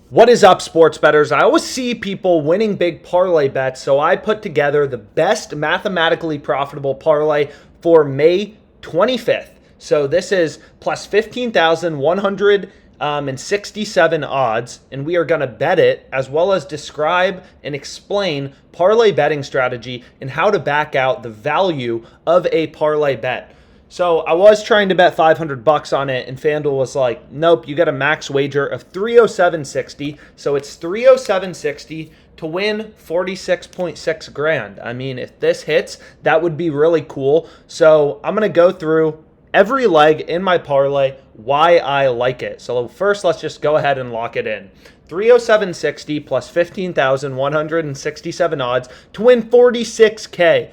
What is up, sports bettors? I always see people winning big parlay bets, so I put together the best mathematically profitable parlay for May 25th. So this is plus 15,167 odds, and we are going to bet it as well as describe and explain parlay betting strategy and how to back out the value of a parlay bet. So I was trying to bet $500 on it, and FanDuel was like, nope, you got a max wager of 307.60. So it's 307.60 to win 46.6 grand. I mean, if this hits, that would be really cool. So I'm going to go through every leg in my parlay, why I like it. So first, let's just go ahead and lock it in. 307.60 plus 15,167 odds to win 46K.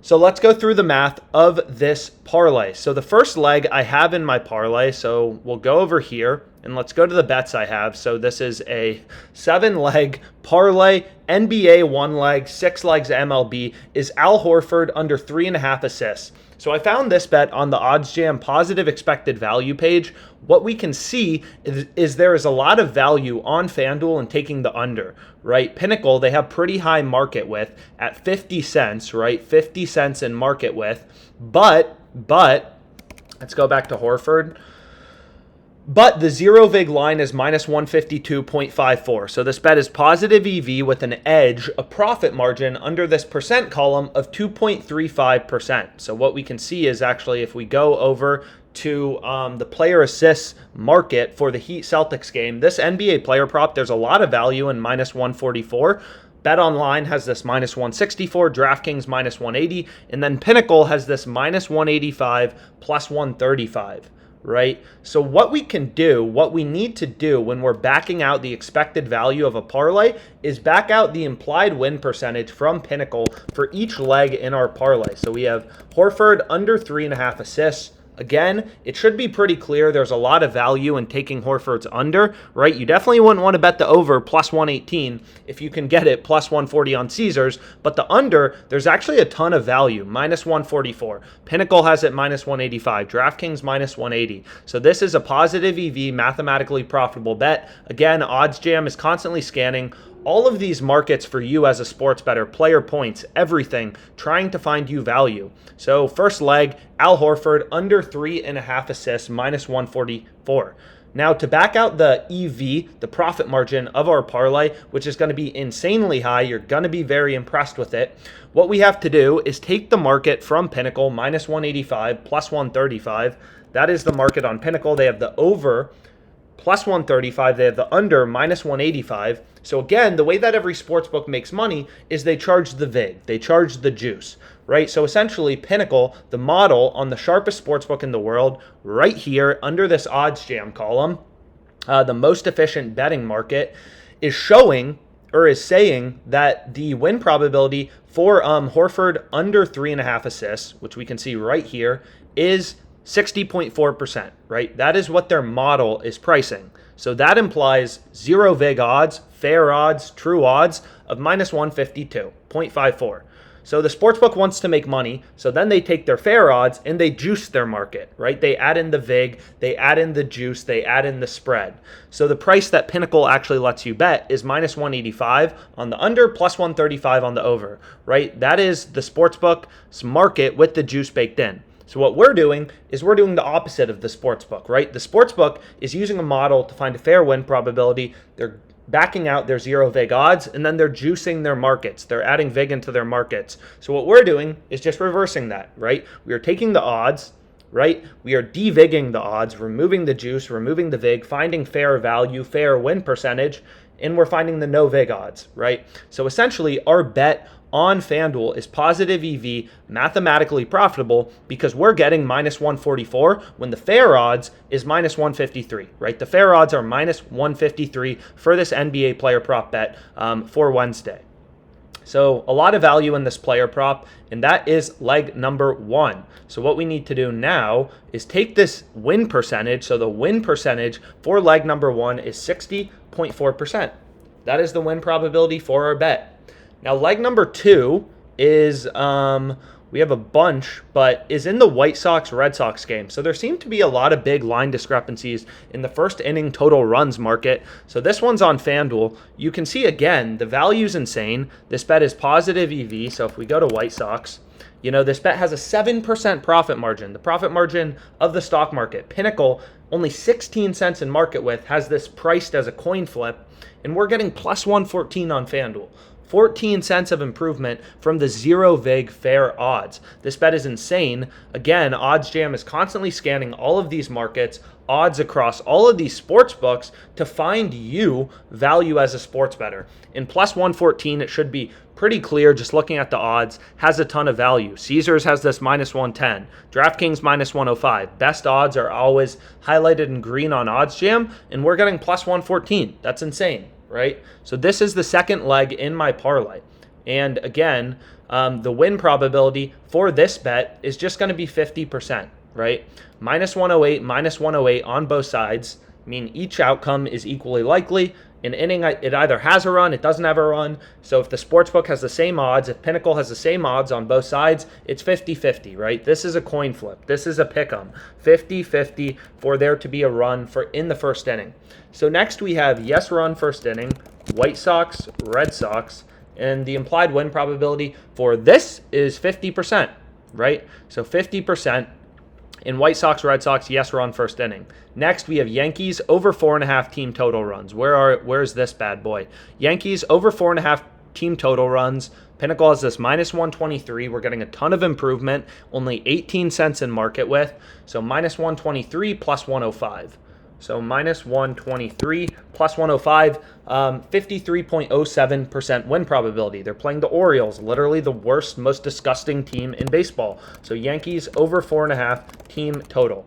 So let's go through the math of this parlay. So the first leg I have in my parlay, so we'll go over here and let's go to the bets I have. So this is a 7-leg parlay, NBA 1 leg, 6 legs MLB, is Al Horford under 3.5 assists. So I found this bet on the OddsJam positive expected value page. What we can see is there is a lot of value on FanDuel and taking the under, right? Pinnacle, they have pretty high market width at 50 cents, right? 50 cents in market width. But, let's go back to Horford. But the zero vig line is minus 152.54. So this bet is positive EV with an edge, a profit margin under this percent column of 2.35%. So what we can see is actually if we go over to the player assists market for the Heat Celtics game, this NBA player prop, there's a lot of value in minus 144. BetOnline has this minus 164, DraftKings minus 180, and then Pinnacle has this minus 185 plus 135. Right? So what we can do, what we need to do when we're backing out the expected value of a parlay is back out the implied win percentage from Pinnacle for each leg in our parlay. So we have Horford under 3.5 assists. Again, it should be pretty clear there's a lot of value in taking Horford's under, right? You definitely wouldn't want to bet the over plus 118 if you can get it plus 140 on Caesars, but the under, there's actually a ton of value, minus 144. Pinnacle has it minus 185, DraftKings minus 180. So this is a positive EV, mathematically profitable bet. Again, OddsJam is constantly scanning all of these markets for you as a sports bettor, player points, everything, trying to find you value. So first leg, Al Horford under 3.5 assists, minus 144. Now to back out the EV, the profit margin of our parlay, which is going to be insanely high, you're going to be very impressed with it. What we have to do is take the market from Pinnacle, minus 185, plus 135. That is the market on Pinnacle. They have the over plus 135, they have the under minus 185. So again, the way that every sportsbook makes money is they charge the vig, they charge the juice, right? So essentially Pinnacle, the model on the sharpest sportsbook in the world, right here under this OddsJam column, the most efficient betting market, is showing or is saying that the win probability for Horford under 3.5 assists, which we can see right here, is 60.4%, right? That is what their model is pricing. So that implies zero vig odds, fair odds, true odds of minus 152.54. So the sportsbook wants to make money, so then they take their fair odds and they juice their market, right? They add in the vig, they add in the juice, they add in the spread. So the price that Pinnacle actually lets you bet is minus 185 on the under, plus 135 on the over, right? That is the sportsbook's market with the juice baked in. So what we're doing is we're doing the opposite of the sportsbook, right? The sportsbook is using a model to find a fair win probability. They're backing out their zero vig odds, and then they're juicing their markets. They're adding vig into their markets. So what we're doing is just reversing that, right? We are taking the odds, right? We are de-vigging the odds, removing the juice, removing the vig, finding fair value, fair win percentage, and we're finding the no vig odds, right? So essentially our bet on FanDuel is positive EV, mathematically profitable, because we're getting minus 144 when the fair odds is minus 153, right? The fair odds are minus 153 for this NBA player prop bet for Wednesday. So a lot of value in this player prop, and that is leg number 1. So what we need to do now is take this win percentage. So the win percentage for leg number 1 is 60.4%. That is the win probability for our bet. Now, leg number 2 is we have a bunch, but is in the White Sox-Red Sox game. So there seem to be a lot of big line discrepancies in the first inning total runs market. So this one's on FanDuel. You can see, again, the value's insane. This bet is positive EV. So if we go to White Sox, this bet has a 7% profit margin, the profit margin of the stock market. Pinnacle, only 16 cents in market width, has this priced as a coin flip, and we're getting plus 114 on FanDuel. 14 cents of improvement from the zero vig fair odds. This bet is insane. Again, OddsJam is constantly scanning all of these markets, odds across all of these sports books to find you value as a sports bettor. In plus 114, it should be pretty clear just looking at the odds, has a ton of value. Caesars has this minus 110, DraftKings minus 105. Best odds are always highlighted in green on OddsJam, and we're getting plus 114. That's insane, right? So this is the second leg in my parlay. And again, the win probability for this bet is just going to be 50%, right? Minus 108, minus 108 on both sides. I mean, each outcome is equally likely. An inning, it either has a run, it doesn't have a run. So if the sportsbook has the same odds, if Pinnacle has the same odds on both sides, it's 50-50, right? This is a coin flip. This is a pick'em. 50-50 for there to be a run in the first inning. So next we have yes run first inning, White Sox, Red Sox, and the implied win probability for this is 50%, right? So 50%. In White Sox, Red Sox, yes run first inning. Next, we have Yankees over 4.5 team total runs. Where's this bad boy? Yankees over 4.5 team total runs. Pinnacle has this minus 123. We're getting a ton of improvement. Only 18 cents in market width. So minus 123 plus 105. So minus 123 plus 105, 53.07% win probability. They're playing the Orioles, literally the worst, most disgusting team in baseball. So Yankees over 4.5 team total.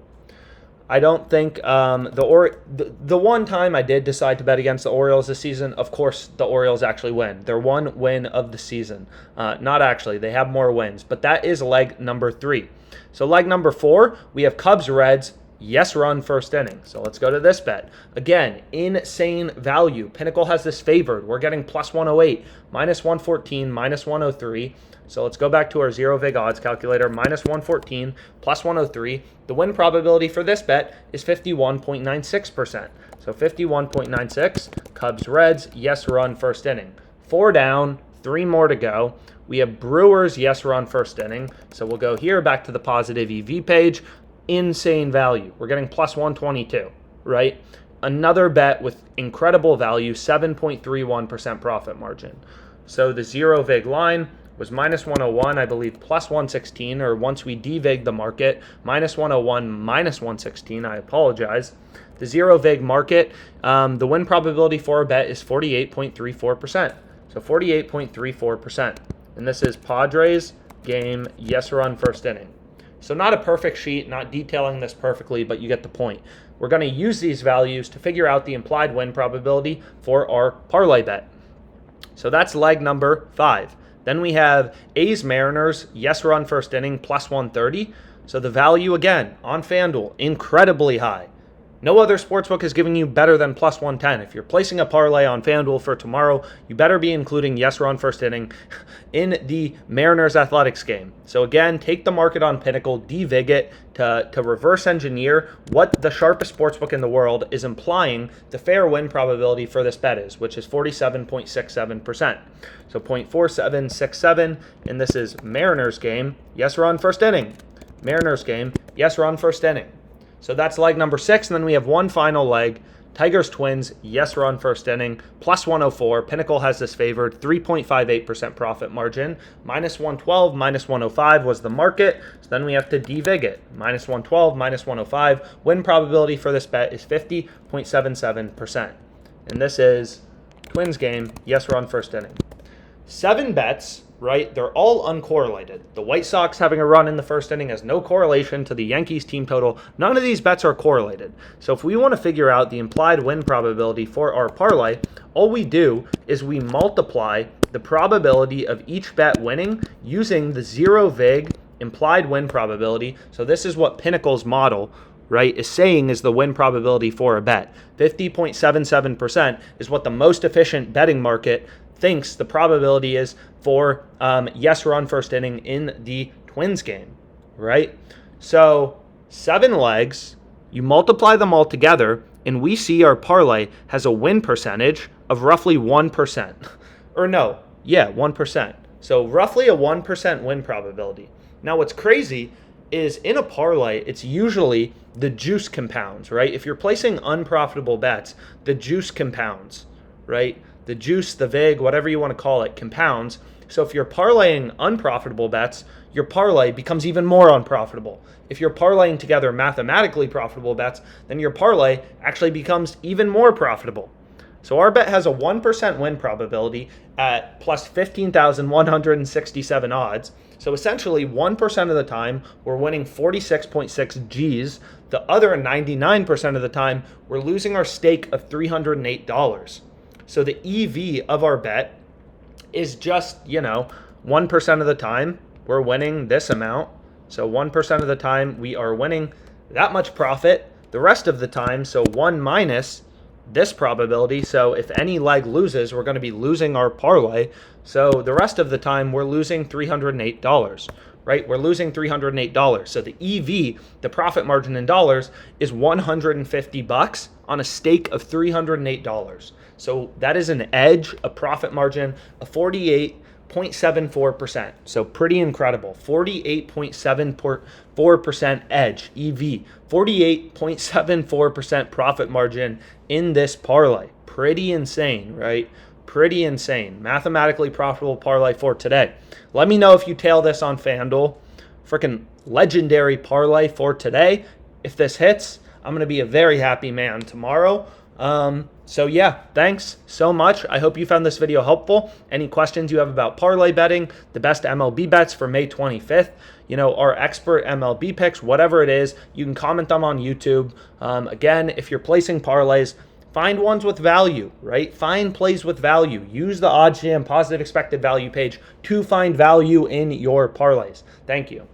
I don't think the one time I did decide to bet against the Orioles this season, of course the Orioles actually win. They're one win of the season. Not actually, they have more wins, but that is leg number 3. So leg number 4, we have Cubs, Reds, yes run first inning. So let's go to this bet. Again, insane value. Pinnacle has this favored. We're getting plus 108, minus 114, minus 103. So let's go back to our zero vig odds calculator. Minus 114, plus 103. The win probability for this bet is 51.96%. So 51.96. Cubs, Reds, yes run first inning. 4 down, 3 more to go. We have Brewers, yes run first inning. So we'll go here back to the positive EV page. Insane value. We're getting plus 122, right? Another bet with incredible value, 7.31% profit margin. So the zero vig line was minus 101, I believe, plus 116, or once we devig the market, minus 101, minus 116, I apologize. The zero vig market, the win probability for a bet is 48.34%. So 48.34%. And this is Padres game, yes run first inning. So not a perfect sheet, not detailing this perfectly, but you get the point. We're going to use these values to figure out the implied win probability for our parlay bet. So that's leg number 5. Then we have A's Mariners, yes run first inning, plus 130. So the value, again, on FanDuel, incredibly high. No other sportsbook is giving you better than plus 110. If you're placing a parlay on FanDuel for tomorrow, you better be including yes run first inning in the Mariners Athletics game. So again, take the market on Pinnacle, devig it to reverse engineer what the sharpest sportsbook in the world is implying the fair win probability for this bet is, which is 47.67%. So 0.4767, and this is Mariners game, yes run first inning. Mariners game, yes run first inning. So that's leg number 6, and then we have one final leg. Tigers Twins, yes run first inning, plus 104. Pinnacle has this favored, 3.58% profit margin. Minus 112, minus 105 was the market. So then we have to devig it. Minus 112, minus 105. Win probability for this bet is 50.77%. And this is Twins game, yes run first inning. 7 bets, right? They're all uncorrelated. The White Sox having a run in the first inning has no correlation to the Yankees team total. None of these bets are correlated. So if we want to figure out the implied win probability for our parlay, all we do is we multiply the probability of each bet winning using the zero vig implied win probability. So this is what Pinnacle's model, right, is saying is the win probability for a bet. 50.77% is what the most efficient betting market thinks the probability is for yes run first inning in the Twins game, right? So 7 legs, you multiply them all together, and we see our parlay has a win percentage of roughly 1%. Or no, yeah, 1%. So roughly a 1% win probability. Now what's crazy is in a parlay, it's usually the juice compounds, right? If you're placing unprofitable bets, the juice compounds, right? The juice, the vig, whatever you want to call it, compounds. So if you're parlaying unprofitable bets, your parlay becomes even more unprofitable. If you're parlaying together mathematically profitable bets, then your parlay actually becomes even more profitable. So our bet has a 1% win probability at plus 15,167 odds. So essentially 1% of the time we're winning 46.6 G's. The other 99% of the time we're losing our stake of $308. So the EV of our bet is just, 1% of the time we're winning this amount. So 1% of the time we are winning that much profit. The rest of the time, so 1 minus this probability. So if any leg loses, we're going to be losing our parlay. So the rest of the time we're losing $308, right? We're losing $308. So the EV, the profit margin in dollars, is $150 on a stake of $308. So that is an edge, a profit margin of 48.74%. So pretty incredible. 48.74% edge, EV. 48.74% profit margin in this parlay. Pretty insane, right? Pretty insane. Mathematically profitable parlay for today. Let me know if you tail this on FanDuel. Freaking legendary parlay for today. If this hits, I'm going to be a very happy man tomorrow. So yeah, thanks so much. I hope you found this video helpful. Any questions you have about parlay betting, the best MLB bets for May 25th, our expert MLB picks, whatever it is, you can comment them on YouTube. Again, if you're placing parlays, find ones with value, right? Find plays with value. Use the OddsJam positive expected value page to find value in your parlays. Thank you.